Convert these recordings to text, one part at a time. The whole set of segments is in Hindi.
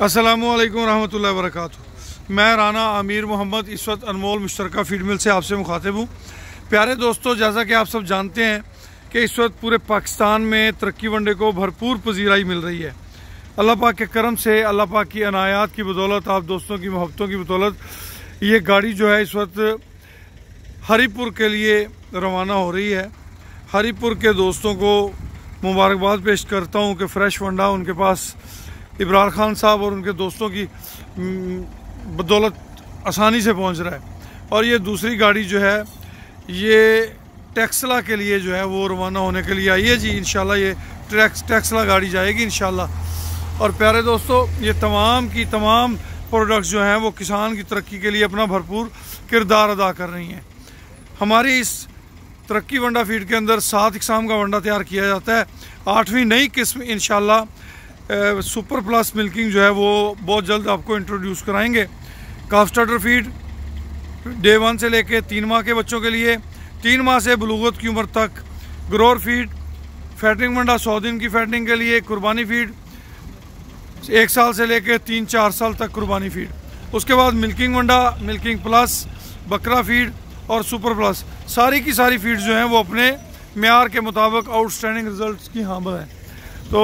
अस्सलामुअलैकुम रहमतुल्लाहि व बरकातुहू। मैं राना आमिर मोहम्मद इस वक्त अनमोल मुश्तरका फीड मिल से आपसे मुखातिब हूँ। प्यारे दोस्तों, जैसा कि आप सब जानते हैं कि इस वक्त पूरे पाकिस्तान में तरक्की वनडे को भरपूर पजीराई मिल रही है। अल्लाह पाक के करम से, अल्लाह पाक की अनायात की बदौलत, आप दोस्तों की मोहब्बतों की बदौलत ये गाड़ी जो है इस वक्त हरीपुर के लिए रवाना हो रही है। हरीपुर के दोस्तों को मुबारकबाद पेश करता हूँ कि फ्रेश वंडा उनके पास इब्रार खान साहब और उनके दोस्तों की बदौलत आसानी से पहुंच रहा है। और ये दूसरी गाड़ी जो है ये टेक्सला के लिए जो है वो रवाना होने के लिए आई है जी। इंशाल्लाह ये टेक्सला गाड़ी जाएगी इंशाल्लाह। और प्यारे दोस्तों, ये तमाम की तमाम प्रोडक्ट्स जो हैं वो किसान की तरक्की के लिए अपना भरपूर किरदार अदा कर रही हैं। हमारी इस तरक्की वंडा फीड के अंदर 7 इकसाम का वंडा तैयार किया जाता है। 8वीं नई किस्म इंशाल्लाह सुपर प्लस मिल्किंग जो है वो बहुत जल्द आपको इंट्रोड्यूस कराएंगे। काफ स्टार्टर फीड डे 1 से लेके 3 माह के बच्चों के लिए, 3 माह से बलूगत की उम्र तक ग्रोअर फीड, फैटनिंग वंडा 100 दिन की फैटनिंग के लिए, कुर्बानी फीड 1 साल से लेके 3-4 साल तक कुर्बानी फीड। उसके बाद मिल्किंग वंडा, मिल्किंग प्लस, बकरा फीड और सुपर प्लस, सारी की सारी फीड जो हैं वो अपने मेयार के मुताबिक आउटस्टैंडिंग रिजल्ट्स की हामिल हैं। तो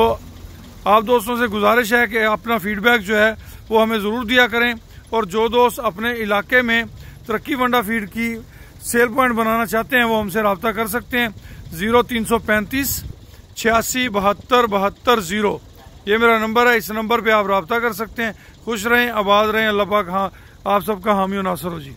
आप दोस्तों से गुजारिश है कि अपना फीडबैक जो है वो हमें ज़रूर दिया करें। और जो दोस्त अपने इलाके में तरक्की वंडा फीड की सेल पॉइंट बनाना चाहते हैं वो हमसे रब्ता कर सकते हैं। 0335 86 72 72 0 ये मेरा नंबर है। इस नंबर पे आप रब्ता कर सकते हैं। खुश रहें, आबाद रहें। अल्लाह पाक हाँ आप सबका हामी और नासर हो जी।